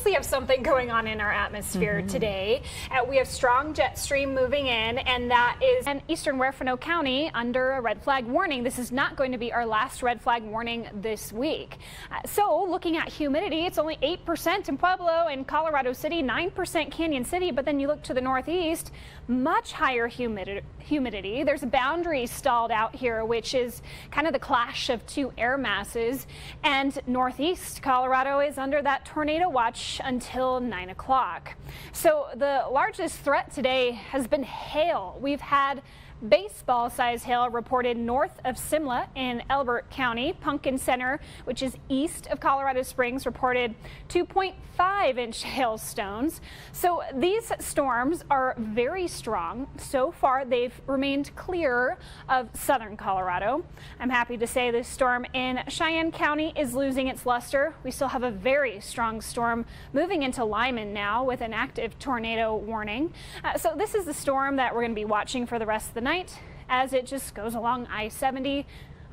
obviously have something going on in our atmosphere today. We have strong jet stream moving in, and that is in eastern Huerfano County under a red flag warning. This is not going to be our last red flag warning this week. So looking at humidity, it's only 8% in Pueblo and Colorado City, 9% Canyon City, but then you look to the northeast, much higher humidity. There's a boundary stalled out here, which is kind of the clash of two air masses, and northeast Colorado is under that tornado watch until 9 o'clock. So the largest threat today has been hail. We've had baseball size hail reported north of Simla in Elbert County. Pumpkin Center, which is east of Colorado Springs, reported 2.5-inch hailstones. So these storms are very strong. So far, they've remained clear of southern Colorado. I'm happy to say this storm in Cheyenne County is losing its luster. We still have a very strong storm moving into Lyman now with an active tornado warning. So this is the storm that we're going to be watching for the rest of the night as it just goes along I-70.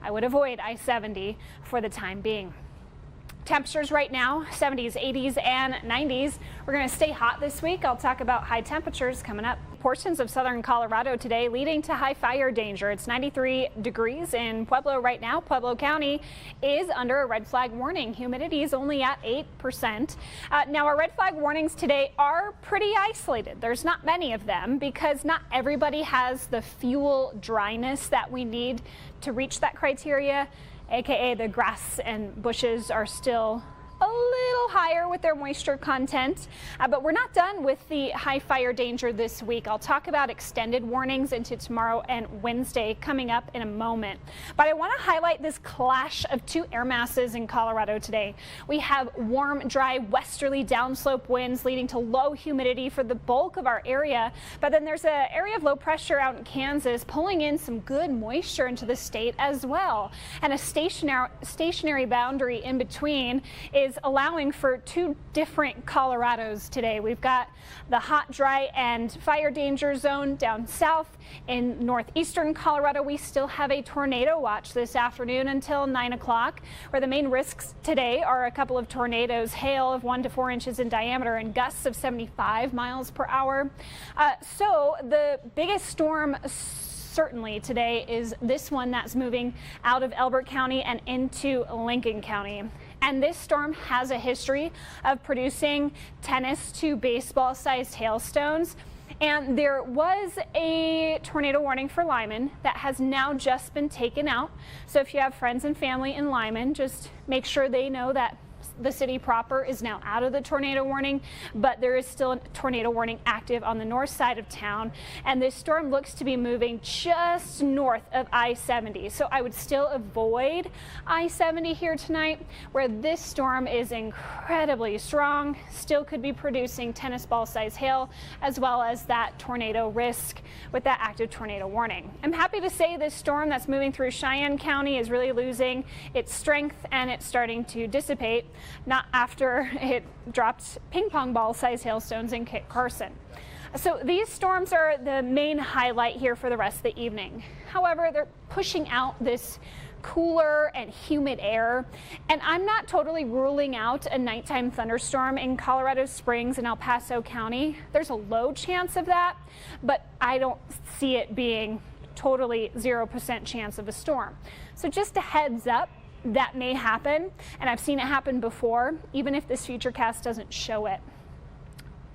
I would avoid I-70 for the time being. Temperatures right now, 70s, 80s, and 90s. We're going to stay hot this week. I'll talk about high temperatures coming up. Portions of southern Colorado today leading to high fire danger. It's 93 degrees in Pueblo right now. Pueblo County is under a red flag warning. Humidity is only at 8%. Now, our red flag warnings today are pretty isolated. There's not many of them because not everybody has the fuel dryness that we need to reach that criteria. AKA the grass and bushes are still a little higher with their moisture content, but we're not done with the high fire danger this week. I'll talk about extended warnings into tomorrow and Wednesday coming up in a moment. But I want to highlight this clash of two air masses in Colorado today. We have warm, dry, westerly downslope winds leading to low humidity for the bulk of our area, but then there's an area of low pressure out in Kansas pulling in some good moisture into the state as well. And a stationary boundary in between is allowing for two different Colorados today. We've got the hot, dry, and fire danger zone down south. In northeastern Colorado, we still have a tornado watch this afternoon until 9 o'clock, where the main risks today are a couple of tornadoes, hail of 1 to 4 inches in diameter, and gusts of 75 miles per hour. So the biggest storm certainly today is this one that's moving out of Elbert County and into Lincoln County. And this storm has a history of producing tennis to baseball sized hailstones. And there was a tornado warning for Lyman that has now just been taken out. So if you have friends and family in Lyman, just make sure they know that the city proper is now out of the tornado warning, but there is still a tornado warning active on the north side of town. And this storm looks to be moving just north of I-70. So I would still avoid I-70 here tonight, where this storm is incredibly strong, still could be producing tennis ball size hail, as well as that tornado risk with that active tornado warning. I'm happy to say this storm that's moving through Cheyenne County is really losing its strength and it's starting to dissipate. Not after it dropped ping pong ball size hailstones in Kit Carson. So these storms are the main highlight here for the rest of the evening. However, they're pushing out this cooler and humid air, and I'm not totally ruling out a nighttime thunderstorm in Colorado Springs and El Paso County. There's a low chance of that, but I don't see it being totally 0% chance of a storm. So just a heads up, that may happen, and I've seen it happen before, even if this futurecast doesn't show it.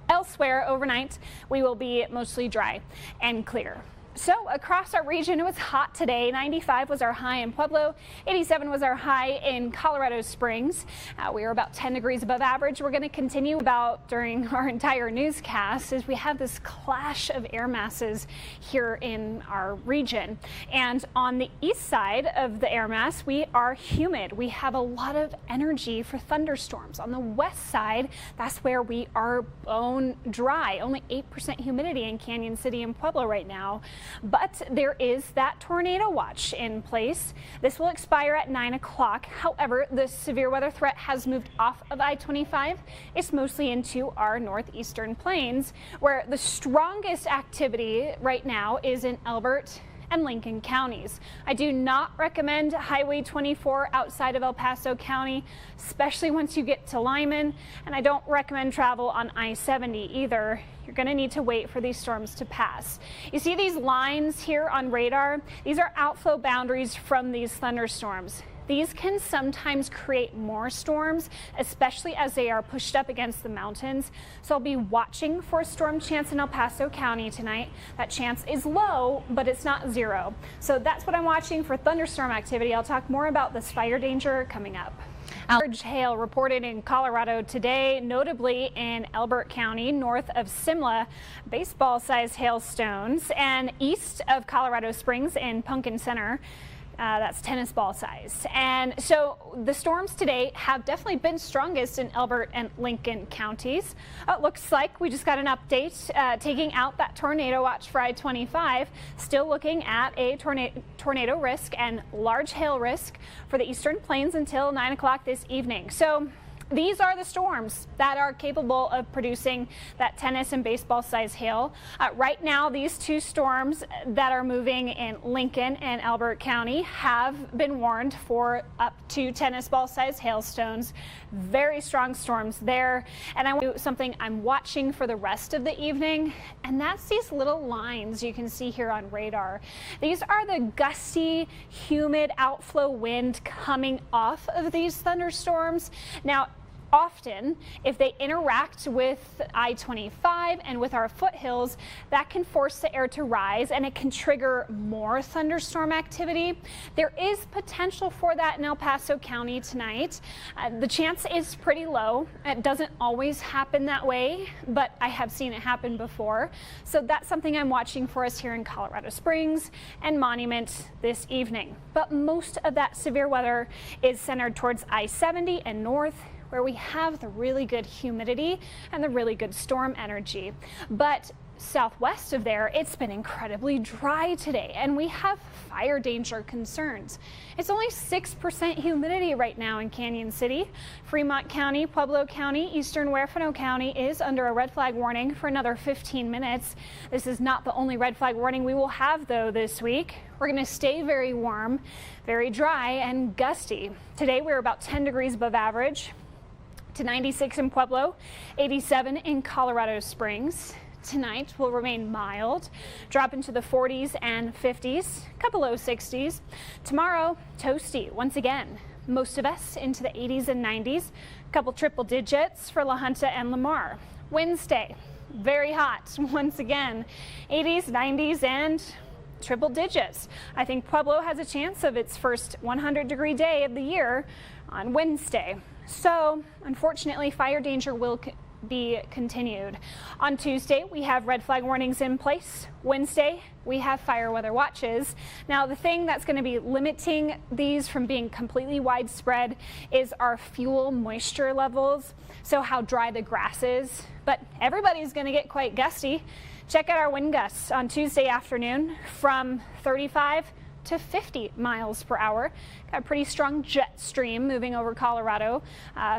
Elsewhere overnight, we will be mostly dry and clear. So across our region, it was hot today. 95 was our high in Pueblo. 87 was our high in Colorado Springs. We are about 10 degrees above average. We're going to continue about during our entire newscast as we have this clash of air masses here in our region. And on the east side of the air mass, we are humid. We have a lot of energy for thunderstorms. On the west side, that's where we are bone dry. Only 8% humidity in Canyon City and Pueblo right now. But there is that tornado watch in place. This will expire at 9 o'clock. However, the severe weather threat has moved off of I-25. It's mostly into our northeastern plains, where the strongest activity right now is in Elbert and Lincoln counties. I do not recommend Highway 24 outside of El Paso County, especially once you get to Lyman, and I don't recommend travel on I-70 either. You're going to need to wait for these storms to pass. You see these lines here on radar? These are outflow boundaries from these thunderstorms. These can sometimes create more storms, especially as they are pushed up against the mountains. So I'll be watching for a storm chance in El Paso County tonight. That chance is low, but it's not zero. So that's what I'm watching for thunderstorm activity. I'll talk more about this fire danger coming up. Large hail reported in Colorado today, notably in Elbert County, north of Simla, baseball-sized hailstones, and east of Colorado Springs in Pumpkin Center. That's tennis ball size. And so the storms today have definitely been strongest in Elbert and Lincoln counties. It looks like we just got an update taking out that tornado watch for I-25. Still looking at a tornado risk and large hail risk for the Eastern Plains until 9 o'clock this evening. So these are the storms that are capable of producing that tennis and baseball size hail. Right now, these two storms that are moving in Lincoln and Elbert County have been warned for up to tennis ball size hailstones. Very strong storms there. And I want to do something I'm watching for the rest of the evening, and that's these little lines you can see here on radar. These are the gusty, humid outflow wind coming off of these thunderstorms. Now, often, if they interact with I-25 and with our foothills, that can force the air to rise and it can trigger more thunderstorm activity. There is potential for that in El Paso County tonight. The chance is pretty low. It doesn't always happen that way, but I have seen it happen before. So that's something I'm watching for us here in Colorado Springs and Monument this evening. But most of that severe weather is centered towards I-70 and north, where we have the really good humidity and the really good storm energy. But southwest of there, it's been incredibly dry today, and we have fire danger concerns. It's only 6% humidity right now in Canyon City. Fremont County, Pueblo County, Eastern Huerfano County is under a red flag warning for another 15 minutes. This is not the only red flag warning we will have, though, this week. We're going to stay very warm, very dry, and gusty. Today, we're about 10 degrees above average, to 96 in Pueblo, 87 in Colorado Springs. Tonight will remain mild, drop into the 40s and 50s, a couple low 60s. Tomorrow, toasty once again. Most of us into the 80s and 90s, a couple triple digits for La Junta and Lamar. Wednesday, very hot once again, 80s, 90s, and triple digits. I think Pueblo has a chance of its first 100-degree day of the year on Wednesday. So, unfortunately, fire danger will be continued. On Tuesday, we have red flag warnings in place. Wednesday, we have fire weather watches. Now, the thing that's going to be limiting these from being completely widespread is our fuel moisture levels, so how dry the grass is. But everybody's going to get quite gusty. Check out our wind gusts on Tuesday afternoon from 35 to 50 miles per hour. Got a pretty strong jet stream moving over Colorado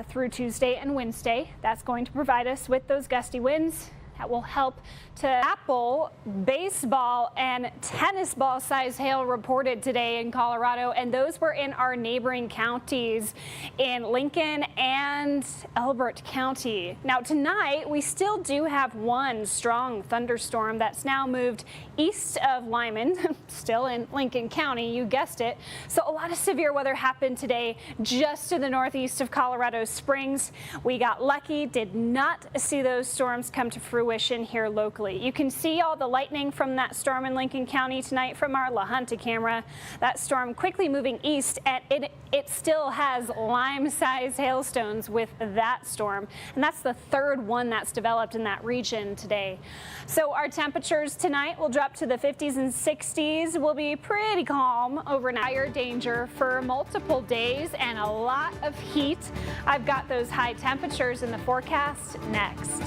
through Tuesday and Wednesday. That's going to provide us with those gusty winds that will help to Apple, baseball, and tennis ball size hail reported today in Colorado, and those were in our neighboring counties in Lincoln and Elbert County. Now tonight, we still do have one strong thunderstorm that's now moved east of Lyman, still in Lincoln County, you guessed it. So a lot of severe weather happened today just to the northeast of Colorado Springs. We got lucky, did not see those storms come to fruition here locally. You can see all the lightning from that storm in Lincoln County tonight from our La Junta camera. That storm quickly moving east, and it still has Lyme-sized hailstones with that storm, and that's the third one that's developed in that region today. So our temperatures tonight will drop to the 50s and 60s. We'll be pretty calm overnight. Fire danger for multiple days and a lot of heat. I've got those high temperatures in the forecast next.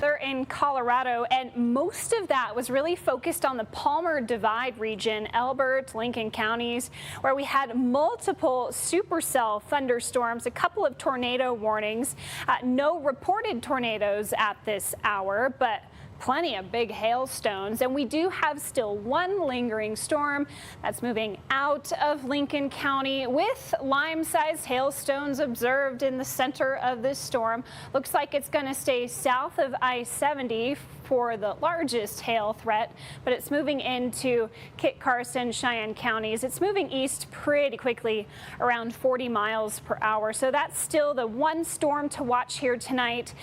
They're in Colorado, and most of that was really focused on the Palmer Divide region, Elbert, Lincoln counties, where we had multiple supercell thunderstorms, a couple of tornado warnings. No reported tornadoes at this hour, but plenty of big hailstones, and we do have still one lingering storm that's moving out of Lincoln County with lime-sized hailstones observed in the center of this storm. Looks like it's going to stay south of I-70 for the largest hail threat, but it's moving into Kit Carson, Cheyenne counties. It's moving east pretty quickly, around 40 miles per hour. So that's still the one storm to watch here tonight.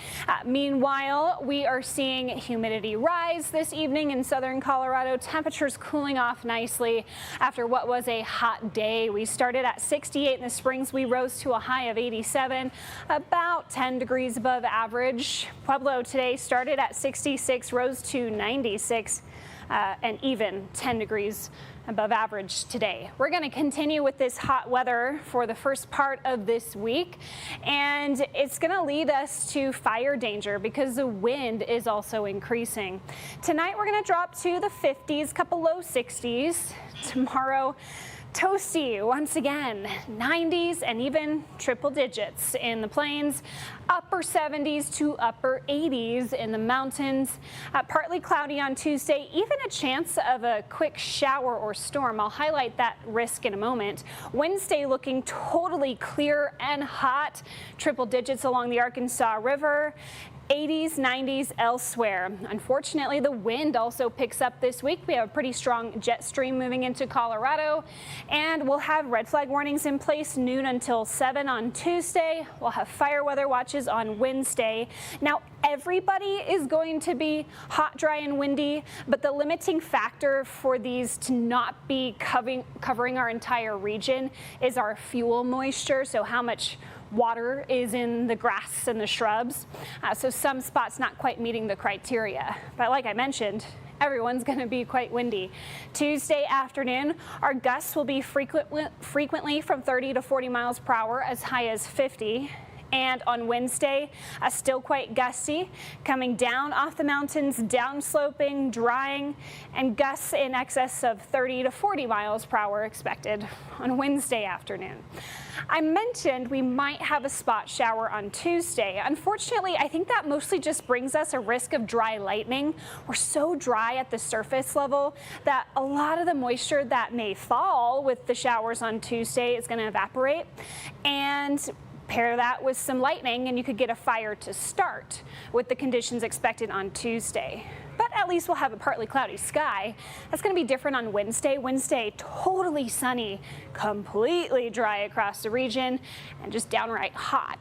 Meanwhile, we are seeing humidity rise this evening in southern Colorado. Temperatures cooling off nicely after what was a hot day. We started at 68 in the Springs. We rose to a high of 87, about 10 degrees above average. Pueblo today started at 66. Rose to 96 and even 10 degrees above average today. We're going to continue with this hot weather for the first part of this week, and it's going to lead us to fire danger because the wind is also increasing. Tonight we're going to drop to the 50s, couple low 60s. Tomorrow, toasty once again, 90s and even triple digits in the plains, upper 70s to upper 80s in the mountains. Partly cloudy on Tuesday, even a chance of a quick shower or storm. I'll highlight that risk in a moment. Wednesday looking totally clear and hot, triple digits along the Arkansas River. 80s, 90s elsewhere. Unfortunately, the wind also picks up this week. We have a pretty strong jet stream moving into Colorado, and we'll have red flag warnings in place noon until 7 on Tuesday. We'll have fire weather watches on Wednesday. Now, everybody is going to be hot, dry, and windy, but the limiting factor for these to not be covering our entire region is our fuel moisture, so how much water is in the grass and the shrubs. So some spots not quite meeting the criteria. But like I mentioned, everyone's going to be quite windy. Tuesday afternoon, our gusts will be frequently from 30 to 40 miles per hour, as high as 50. And on Wednesday, still quite gusty, coming down off the mountains, downsloping, drying, and gusts in excess of 30 to 40 miles per hour expected on Wednesday afternoon. I mentioned we might have a spot shower on Tuesday. Unfortunately, I think that mostly just brings us a risk of dry lightning. We're so dry at the surface level that a lot of the moisture that may fall with the showers on Tuesday is going to evaporate, and pair that with some lightning and you could get a fire to start with the conditions expected on Tuesday. But at least we'll have a partly cloudy sky. That's going to be different on Wednesday. Wednesday, totally sunny, completely dry across the region, and just downright hot.